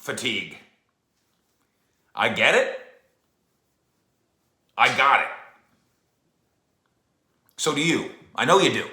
fatigue. I get it. I got it. So do you. I know you do.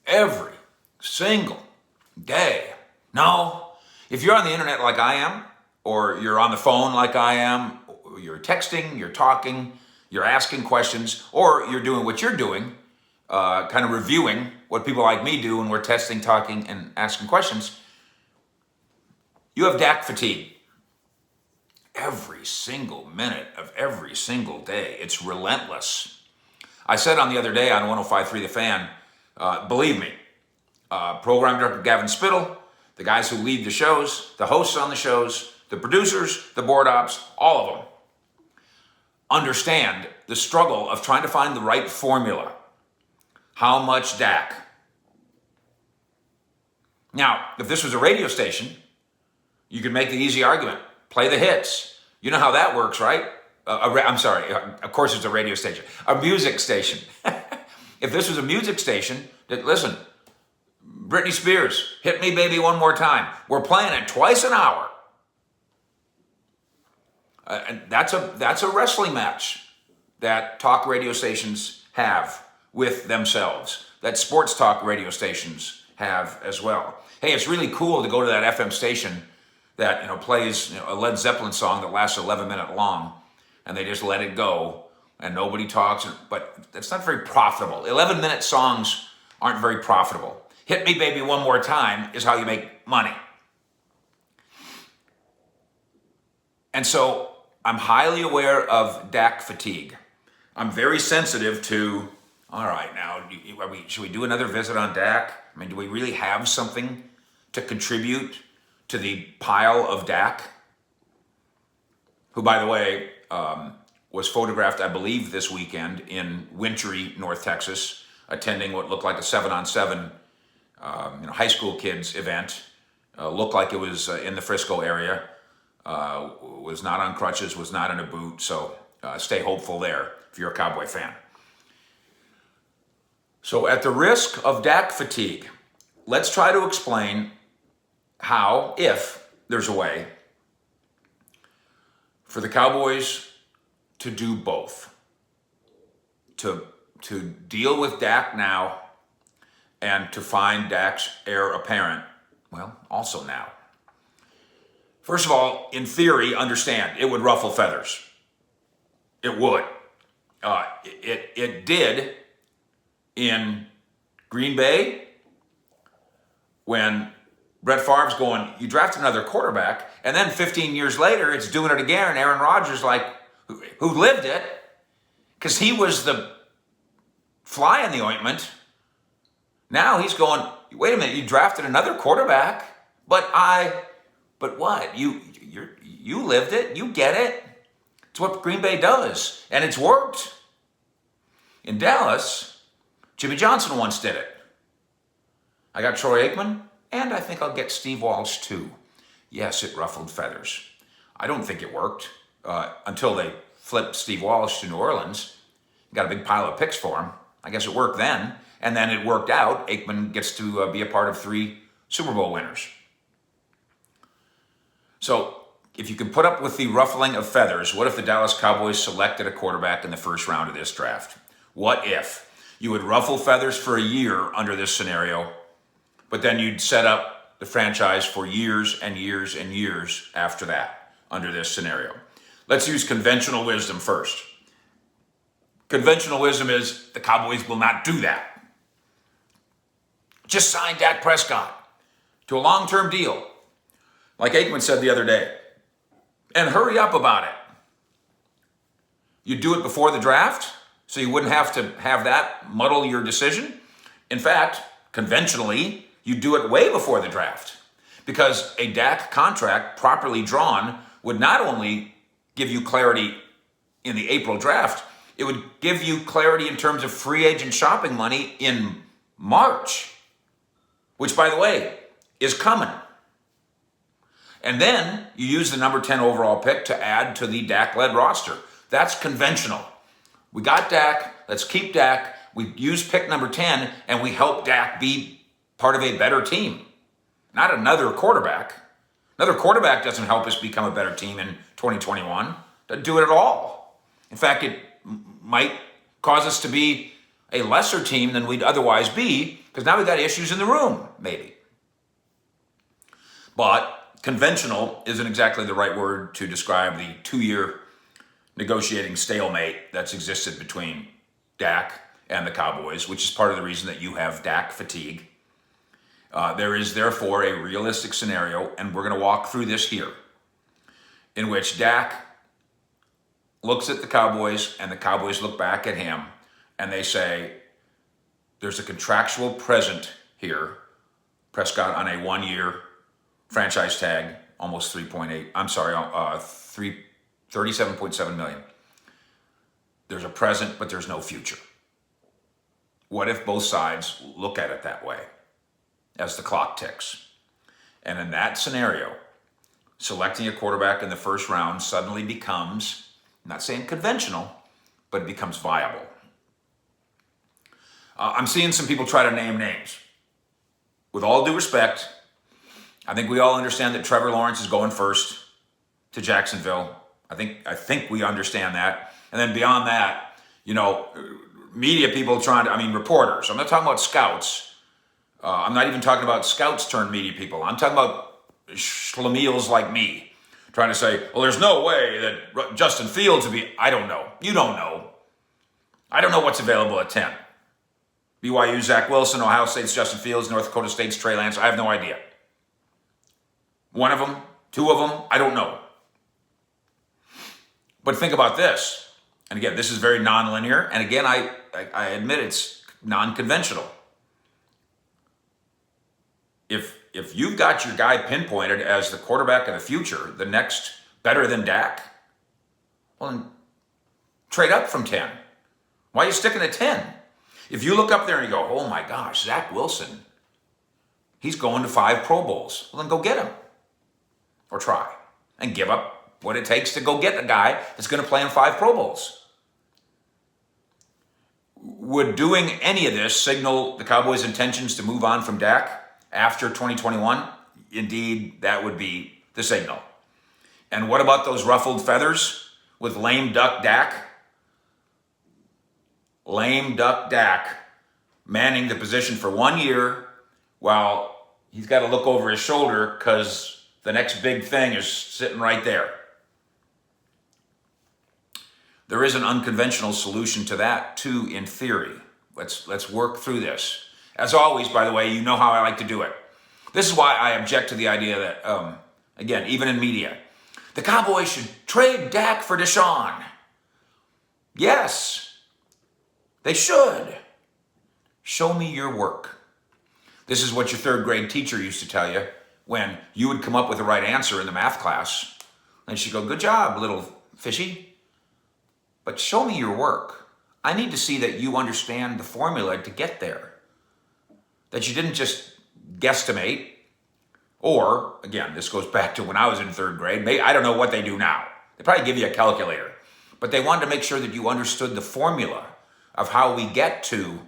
Every single day. No, if you're on the internet like I am, or you're on the phone like I am, or you're texting, you're talking, you're asking questions, or you're doing what you're doing, kind of reviewing what people like me do when we're testing, talking, and asking questions, you have DAK fatigue. Every single minute of every single day. It's relentless. I said on the other day on 105.3 The Fan, believe me, program director Gavin Spittle, the guys who lead the shows, the hosts on the shows, the producers, the board ops, all of them understand the struggle of trying to find the right formula. How much DAK? Now, if this was a radio station, you could make the easy argument. Play the hits. You know how that works, right? I'm sorry, of course it's a radio station. A music station. If this was a music station, listen, Britney Spears, Hit Me Baby One More Time. We're playing it twice an hour. And that's a wrestling match that talk radio stations have with themselves, that sports talk radio stations have as well. Hey, it's really cool to go to that FM station that plays a Led Zeppelin song that lasts 11 minutes long, and they just let it go, and nobody talks. But that's not very profitable. 11-minute songs aren't very profitable. Hit Me Baby One More Time is how you make money. And so I'm highly aware of DAK fatigue. I'm very sensitive to, all right, now, should we do another visit on DAK? I mean, do we really have something to contribute to the pile of DAK? Who, by the way, was photographed, I believe, this weekend in wintry North Texas, attending what looked like a 7-on-7 high school kids event. Looked like it was in the Frisco area. Was not on crutches, was not in a boot. So stay hopeful there if you're a Cowboy fan. So at the risk of DAK fatigue, let's try to explain how, if there's a way, for the Cowboys to do both. To deal with DAK now and to find DAK's heir apparent, well, also now. First of all, in theory, understand, it would ruffle feathers. It would. It did in Green Bay when Brett Favre's going, you draft another quarterback, and then 15 years later, it's doing it again, and Aaron Rodgers, who lived it, because he was the fly in the ointment. Now he's going, wait a minute, you drafted another quarterback, but what? You lived it, you get it. It's what Green Bay does, and it's worked. In Dallas, Jimmy Johnson once did it. I got Troy Aikman, and I think I'll get Steve Walsh too. Yes, it ruffled feathers. I don't think it worked until they flipped Steve Walsh to New Orleans. Got a big pile of picks for him. I guess it worked then, and then it worked out. Aikman gets to be a part of 3 Super Bowl winners. So if you can put up with the ruffling of feathers, what if the Dallas Cowboys selected a quarterback in the first round of this draft? What if you would ruffle feathers for a year under this scenario, but then you'd set up the franchise for years and years and years after that under this scenario? Let's use conventional wisdom first. Conventional wisdom is the Cowboys will not do that. Just sign Dak Prescott to a long-term deal, like Aikman said the other day, and hurry up about it. You do it before the draft, so you wouldn't have to have that muddle your decision. In fact, conventionally, you do it way before the draft, because a DAK contract properly drawn would not only give you clarity in the April draft, it would give you clarity in terms of free agent shopping money in March, which, by the way, is coming. And then you use the number 10 overall pick to add to the DAK-led roster. That's conventional. We got Dak, let's keep Dak. We use pick number 10, and we help Dak be part of a better team. Not another quarterback, Another quarterback doesn't help us become a better team in 2021. Doesn't do it at all. In fact, it might cause us to be a lesser team than we'd otherwise be, because now we've got issues in the room, maybe. But conventional isn't exactly the right word to describe the 2-year negotiating stalemate that's existed between Dak and the Cowboys, which is part of the reason that you have Dak fatigue. There is therefore a realistic scenario, and we're going to walk through this here, in which Dak looks at the Cowboys and the Cowboys look back at him and they say, there's a contractual present here. Prescott on a 1-year franchise tag, almost 37.7 million. There's a present, but there's no future. What if both sides look at it that way as the clock ticks? And in that scenario, selecting a quarterback in the first round suddenly becomes, I'm not saying conventional, but it becomes viable. I'm seeing some people try to name names. With all due respect, I think we all understand that Trevor Lawrence is going first to Jacksonville. I think we understand that. And then beyond that, media people reporters. I'm not talking about scouts. I'm not even talking about scouts turned media people. I'm talking about schlemiels like me trying to say, well, there's no way that Justin Fields would be, I don't know. You don't know. I don't know what's available at 10. BYU, Zach Wilson, Ohio State's Justin Fields, North Dakota State's Trey Lance. I have no idea. One of them, two of them, I don't know. But think about this. And again, this is very nonlinear. And again, I admit it's non-conventional. If you've got your guy pinpointed as the quarterback of the future, the next better than Dak, well, then trade up from 10. Why are you sticking at 10? If you look up there and you go, oh my gosh, Zach Wilson, he's going to 5 Pro Bowls. Well, then go get him. Or try. And give up what it takes to go get a guy that's going to play in 5 Pro Bowls. Would doing any of this signal the Cowboys' intentions to move on from Dak after 2021? Indeed, that would be the signal. And what about those ruffled feathers with lame duck Dak? Lame duck Dak manning the position for 1 year while he's got to look over his shoulder because the next big thing is sitting right there. There is an unconventional solution to that too, in theory. Let's work through this. As always, by the way, you know how I like to do it. This is why I object to the idea that, again, even in media, the Cowboys should trade Dak for Deshaun. Yes, they should. Show me your work. This is what your 3rd grade teacher used to tell you when you would come up with the right answer in the math class. And she'd go, good job, little fishy. But show me your work. I need to see that you understand the formula to get there. That you didn't just guesstimate. Or, again, this goes back to when I was in 3rd grade. I don't know what they do now. They probably give you a calculator. But they wanted to make sure that you understood the formula of how we get to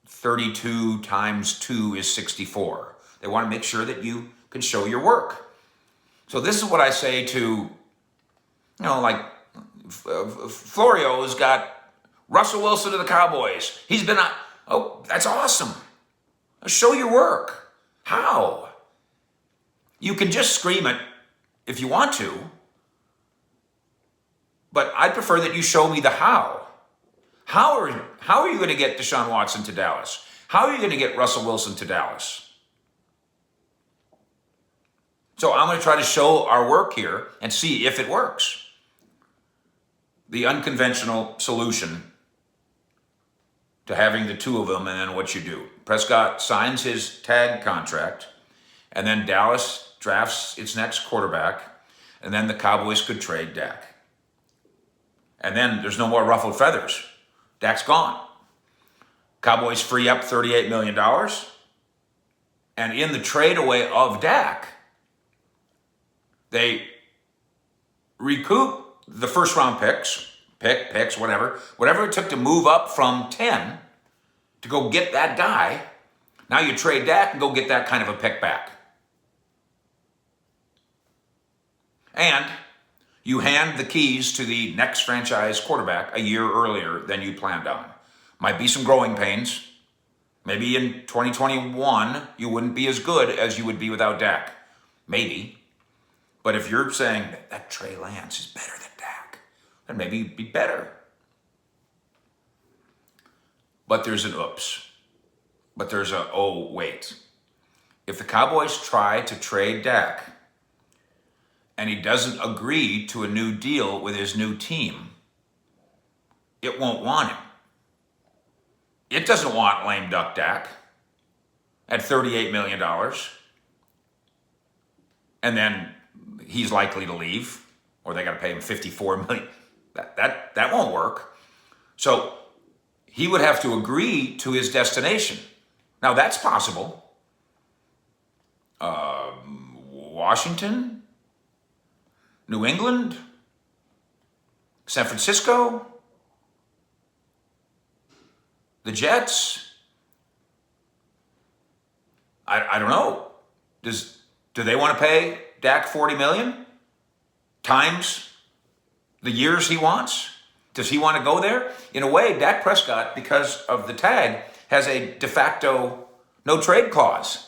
32 times 2 is 64. They want to make sure that you can show your work. So this is what I say to, Florio's got Russell Wilson to the Cowboys. He's been that's awesome. Show your work. How? You can just scream it if you want to, but I'd prefer that you show me the how. How are you going to get Deshaun Watson to Dallas? How are you going to get Russell Wilson to Dallas? So I'm going to try to show our work here and see if it works. The unconventional solution to having the 2 of them, and then what you do. Prescott signs his tag contract, and then Dallas drafts its next quarterback, and then the Cowboys could trade Dak. And then there's no more ruffled feathers. Dak's gone. Cowboys free up $38 million. And in the trade away of Dak, they recoup the first round picks, whatever it took to move up from 10 to go get that guy. Now you trade Dak and go get that kind of a pick back. And you hand the keys to the next franchise quarterback a year earlier than you planned on. Might be some growing pains. Maybe in 2021, you wouldn't be as good as you would be without Dak. Maybe. But if you're saying that Trey Lance is better than Dak, then maybe you'd be better. But there's an oops. But there's a, oh, wait. If the Cowboys try to trade Dak and he doesn't agree to a new deal with his new team, it won't want him. It doesn't want lame duck Dak at $38 million. And then he's likely to leave, or they got to pay him $54 million. That won't work. So he would have to agree to his destination. Now that's possible. Washington, New England, San Francisco, the Jets. I don't know. Do they want to pay Dak $40 million times the years he wants? Does he want to go there? In a way, Dak Prescott, because of the tag, has a de facto no trade clause.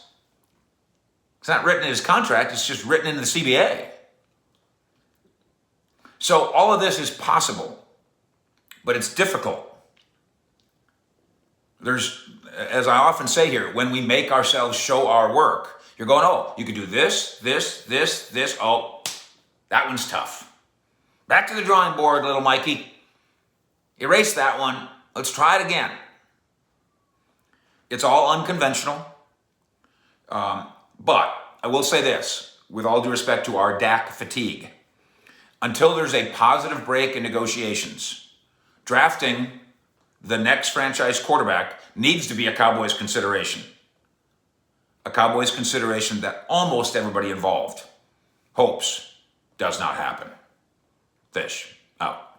It's not written in his contract, it's just written in the CBA. So all of this is possible, but it's difficult. There's, as I often say here, when we make ourselves show our work, you're going, oh, you could do this. Oh, that one's tough. Back to the drawing board, little Mikey. Erase that one. Let's try it again. It's all unconventional. But I will say this, with all due respect to our DAK fatigue, until there's a positive break in negotiations, drafting the next franchise quarterback needs to be a Cowboys consideration. A Cowboys consideration that almost everybody involved hopes does not happen. Fish out.